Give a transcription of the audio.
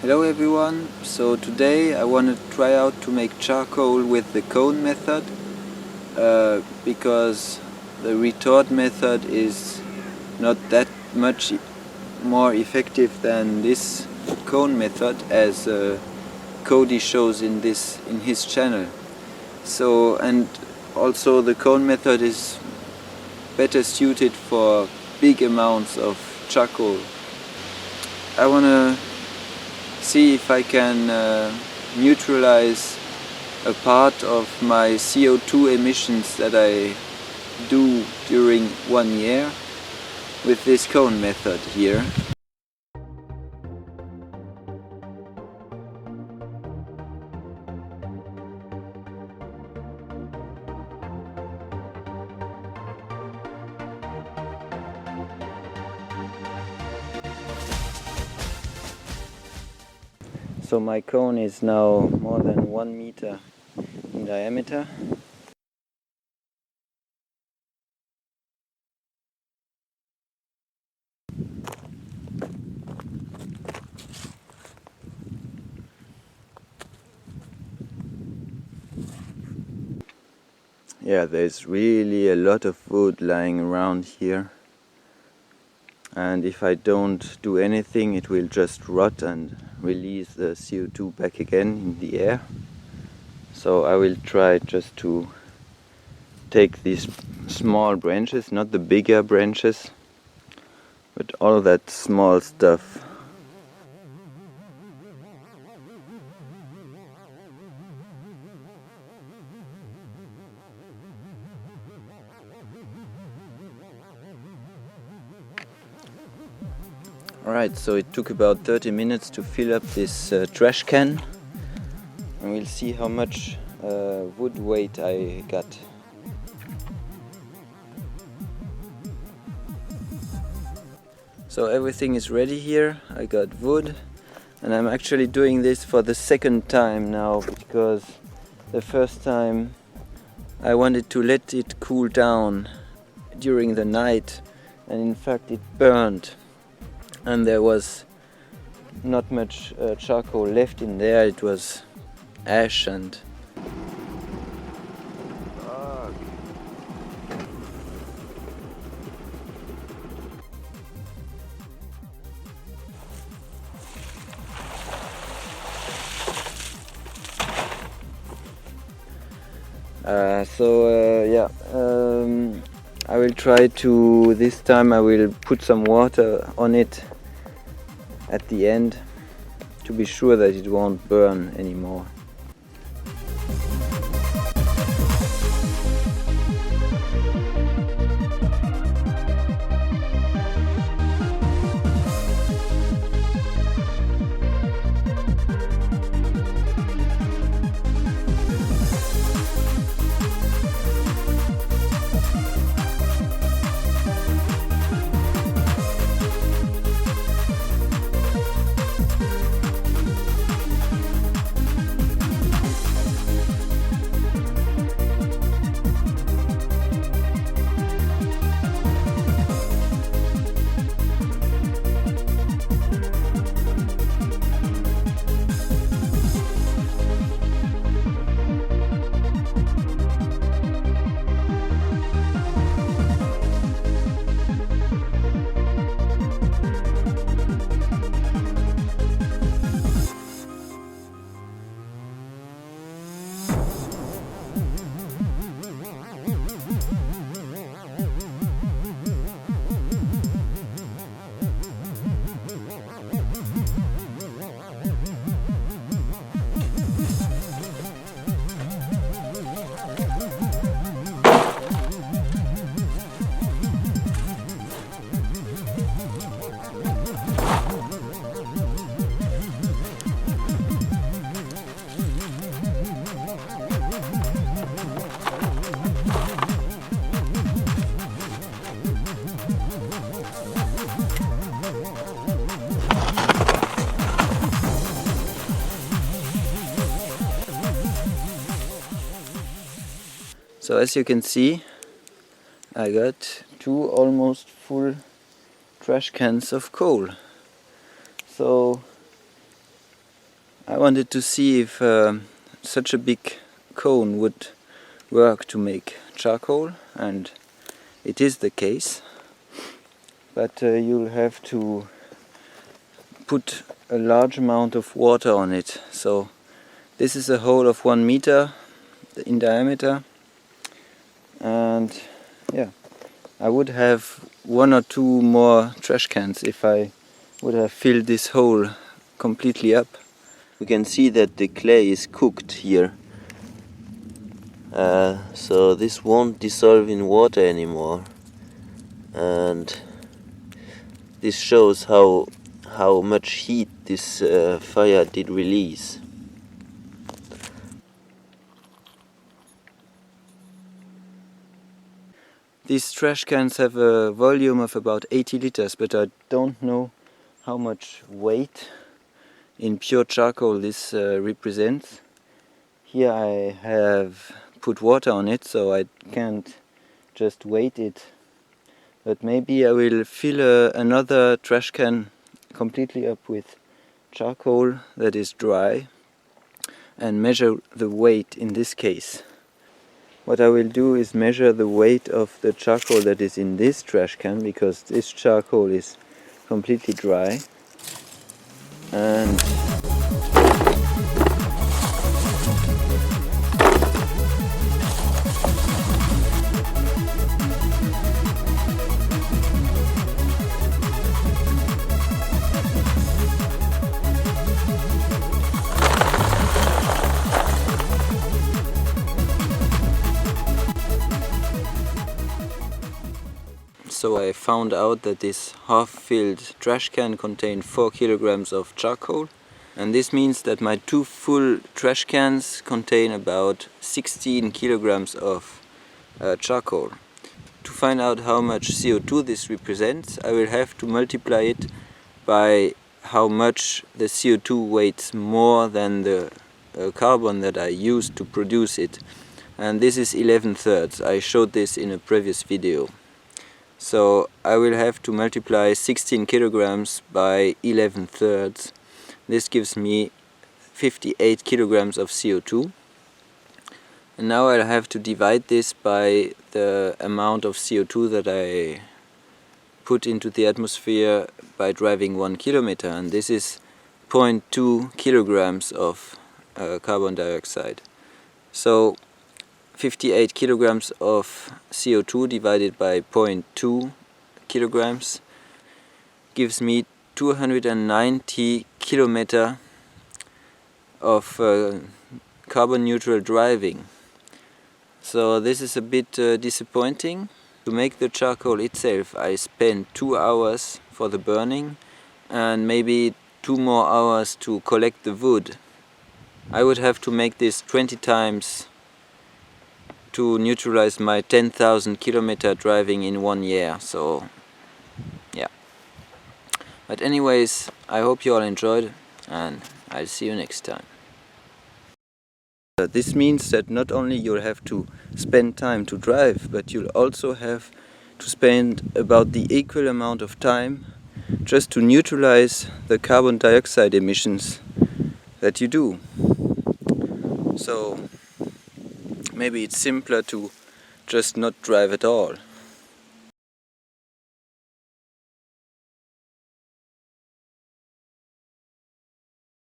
Hello everyone, so today I want to try out to make charcoal with the cone method because the retort method is not that much more effective than this cone method, as Cody shows in his channel. So, and also the cone method is better suited for big amounts of charcoal. I want to see if I can neutralize a part of my CO2 emissions that I do during 1 year with this cone method here. So my cone is now more than 1 meter in diameter. Yeah, there's really a lot of wood lying around here, and if I don't do anything it will just rot and release the CO2 back again in the air. So I will try just to take these small branches, not the bigger branches, but all that small stuff. Alright, so it took about 30 minutes to fill up this trash can, and we'll see how much wood weight I got. So everything is ready here. I got wood, and I'm actually doing this for the second time now, because the first time I wanted to let it cool down during the night, and in fact it burned, and there was not much charcoal left in there. It was ash and I will try to, this time I will put some water on it at the end to be sure that it won't burn anymore. So as you can see, I got 2 almost full trash cans of coal. So I wanted to see if such a big cone would work to make charcoal, and it is the case, but you'll have to put a large amount of water on it. So this is a hole of 1 meter in diameter, and yeah, I would have 1 or 2 more trash cans if I would have filled this hole completely up. We can see that the clay is cooked here, so this won't dissolve in water anymore, and this shows how much heat this fire did release. These trash cans have a volume of about 80 liters, but I don't know how much weight in pure charcoal this represents. Here I have put water on it, so I can't just weight it. But maybe I will fill another trash can completely up with charcoal that is dry and measure the weight in this case. What I will do is measure the weight of the charcoal that is in this trash can, because this charcoal is completely dry. And so I found out that this half-filled trash can contained 4 kilograms of charcoal, and this means that my 2 full trash cans contain about 16 kilograms of charcoal. To find out how much CO2 this represents, I will have to multiply it by how much the CO2 weighs more than the carbon that I used to produce it, and this is 11/3. I showed this in a previous video. So I will have to multiply 16 kilograms by 11/3. This gives me 58 kilograms of CO2. And now I'll have to divide this by the amount of CO2 that I put into the atmosphere by driving 1 kilometer, and this is 0.2 kilograms of carbon dioxide. So 58 kilograms of CO2 divided by 0.2 kilograms gives me 290 kilometers of carbon neutral driving. So this is a bit disappointing. To make the charcoal itself, I spent 2 hours for the burning and maybe 2 more hours to collect the wood. I would have to make this 20 times to neutralize my 10,000 kilometer driving in 1 year, so yeah. But anyways, I hope you all enjoyed, and I'll see you next time. This means that not only you'll have to spend time to drive, but you'll also have to spend about the equal amount of time just to neutralize the carbon dioxide emissions that you do. So maybe it's simpler to just not drive at all.